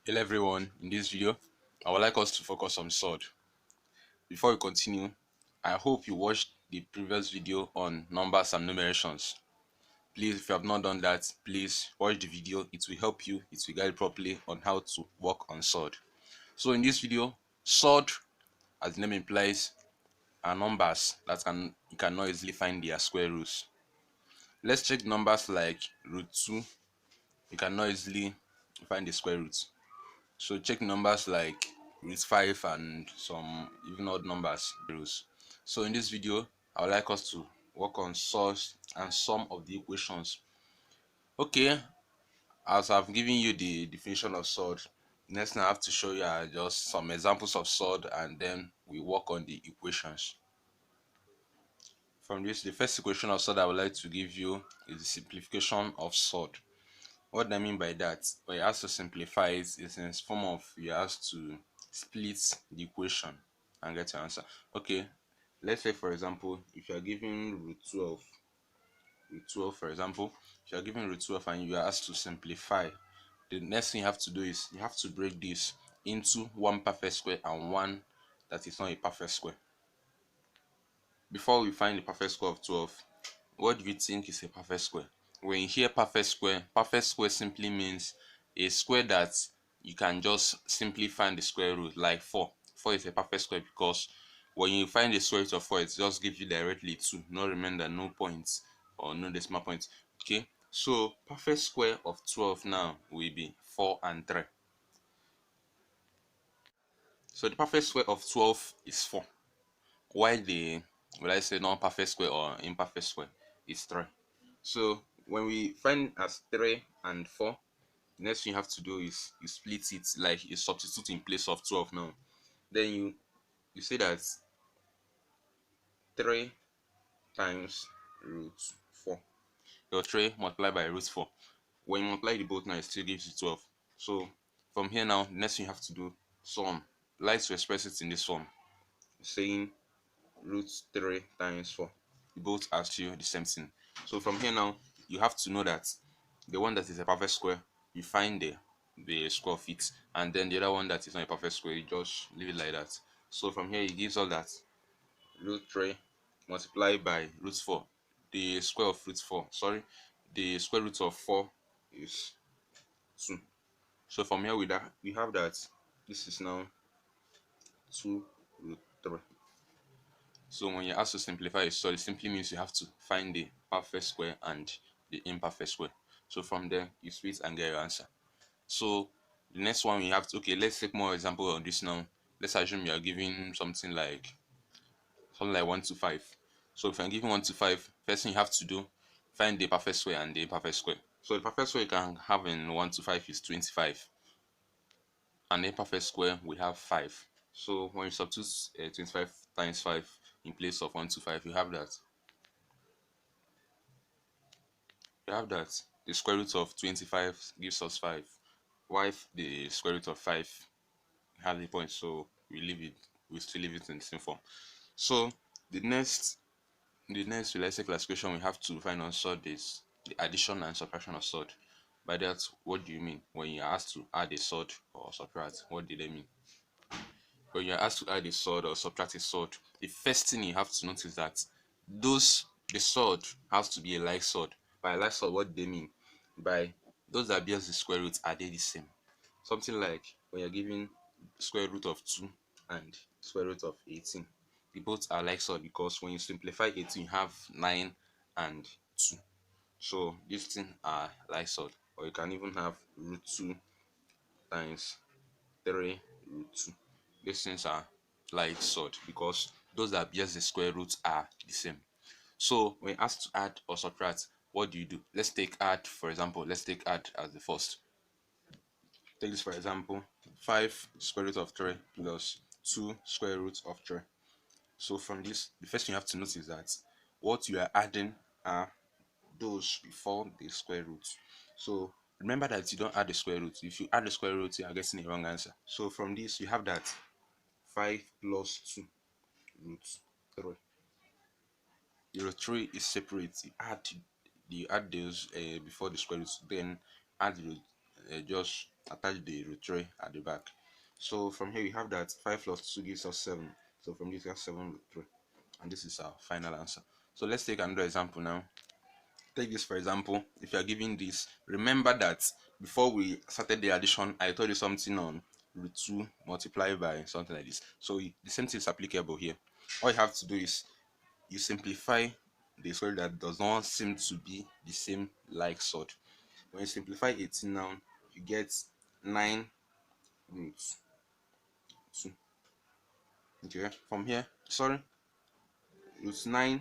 Hello everyone, in this video I would like us to focus on sword. Before we continue, I hope you watched the previous video on numbers and numerations. Please, if you have not done that, please watch the video. It will help you, it will guide you properly on how to work on sword. So in this video, sword, as the name implies, are numbers that you can not easily find their square roots. Let's check numbers like root 2. You cannot easily find the square roots. So check numbers like root 5 and some even odd numbers. So in this video, I would like us to work on source and some of the equations. Okay, as I've given you the definition of sword, next thing I have to show you are just some examples of sword, and then we work on the equations. From this, the first equation of sword I would like to give you is the simplification of sword. What I mean by that, when you have to simplify it, is in form of you have to split the equation and get your answer. Okay, let's say for example, if you are given root 12 for example, if you are given root 12 and you are asked to simplify, the next thing you have to do is you have to break this into one perfect square and one that is not a perfect square. Before we find the perfect square of 12, what do you think is a perfect square? When you hear perfect square simply means a square that you can just simply find the square root, like 4. 4 is a perfect square because when you find the square root of 4, it just gives you directly 2. No remainder, no points, or no decimal points. Okay, so perfect square of 12 now will be 4 and 3. So the perfect square of 12 is 4, while the, will I say, non-perfect square or imperfect square is 3. So when we find as 3 and 4, the next thing you have to do is you split it, like you substitute in place of 12 now. Then you say that 3 times root 4. Your 3 multiplied by root 4. When you multiply the both now, it still gives you 12. So from here now, the next thing you have to do, sum. Like to express it in this form, saying root 3 times 4. Both are still the same thing. So from here now, you have to know that the one that is a perfect square, you find the square of it, and then the other one that is not a perfect square, you just leave it like that. So from here, it gives us that root 3 multiplied by root 4. The square of root 4, sorry, the square root of 4 is 2. So from here, we have that this is now 2 root 3. So when you're asked to simplify a solid, it simply means you have to find the perfect square and the imperfect square. So from there, you split and get your answer. So the next one we have to, okay, let's take more example on this now. Let's assume you are giving something like 1 to 5. So if I'm giving 1 to 5, first thing you have to do, find the perfect square and the imperfect square. So the perfect square you can have in 1 to 5 is 25, and the imperfect square we have 5. So when you substitute 25 times 5 in place of 1 to 5, you have that the square root of 25 gives us 5, while the square root of 5 has a point, so we still leave it in the same form. So the next related classification we have to find on sword is the addition and subtraction of sword. By that, what do you mean when you are asked to add a sword or subtract? What do they mean? When you're asked to add a sword or subtract a sword, the first thing you have to notice is that the sword has to be a like sword. By like sword, what do they mean? By those that bears the square root, are they the same? Something like when you're giving square root of 2 and square root of 18. They both are like sword because when you simplify 18, you have 9 and 2. So these things are like sword. Or you can even have root 2 times 3 root 2. These things are like sword because those that bears the square root are the same. So when asked to add or subtract, what do you do? Let's take add, for example. Let's take add as the first. Take this for example, 5 square root of 3 plus 2 square root of 3. So from this, the first thing you have to notice is that what you are adding are those before the square root. So remember that you don't add the square root. If you add the square root, you are getting a wrong answer. So from this, you have that 5 plus 2 root 3. The root 3 is separate. You add those before the square root, then add the just attach the root 3 at the back. So from here we have that 5 plus 2 gives us 7. So from this we have 7 root 3. And this is our final answer. So let's take another example now. Take this for example. If you are given this, remember that before we started the addition, I told you something on root 2 multiplied by something like this. So the same thing is applicable here. All you have to do is you simplify the square that does not seem to be the same like sort. When you simplify 18 now, you get 9 root 2. Okay, from here, sorry, root 9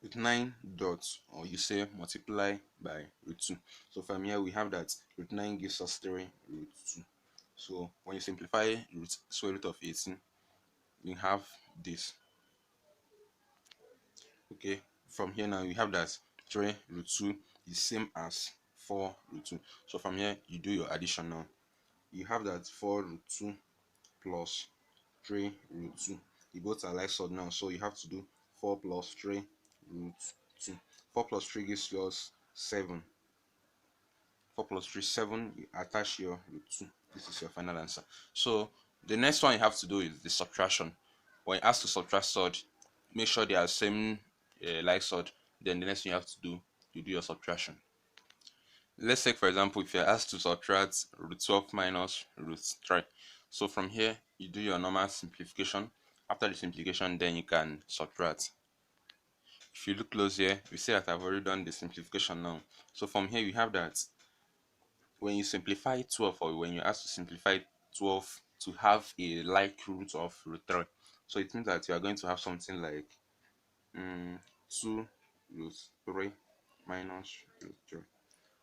with 9 dots, or you say multiply by root 2. So from here we have that root 9 gives us 3 root 2. So when you simplify root square root of 18, we have this. Okay, from here now you have that 3 root 2 is same as 4 root 2. So from here you do your addition now. You have that 4 root 2 plus 3 root 2. The both are like sort now, so you have to do 4 plus 3 root 2. 4 plus 3 gives us 7. 4 plus 3, 7. You attach your root 2. This is your final answer. So the next one you have to do is the subtraction. When you ask to subtract sort, make sure they are same like sort. Then the next thing you have to do, you do your subtraction. Let's take for example, if you're asked to subtract root 12 minus root 3. So from here, you do your normal simplification. After the simplification, then you can subtract. If you look close here, we see that I've already done the simplification now. So from here, we have that when you simplify 12, or when you ask to simplify 12 to have a like root of root 3, so it means that you are going to have something like 2 root 3 minus root 3,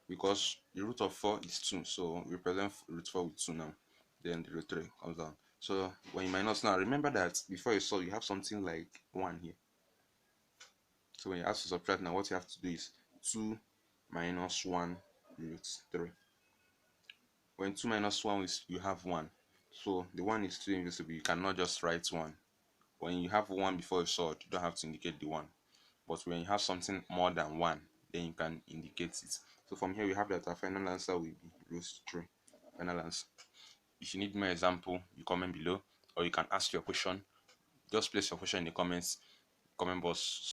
because the root of 4 is 2, so we represent root 4 with 2 now, then the root 3 comes down. So when you minus now, remember that before you solve you have something like 1 here. So when you ask to subtract now, what you have to do is 2 minus 1 root 3. When 2 minus 1 is, you have 1. So the 1 is still invisible. You cannot just write 1. When you have 1 before you solve, you don't have to indicate the 1. But when you have something more than 1, then you can indicate it. So from here we have that our final answer will be root 3. Final answer. If you need more example, you comment below, or you can ask your question. Just place your question in the comment box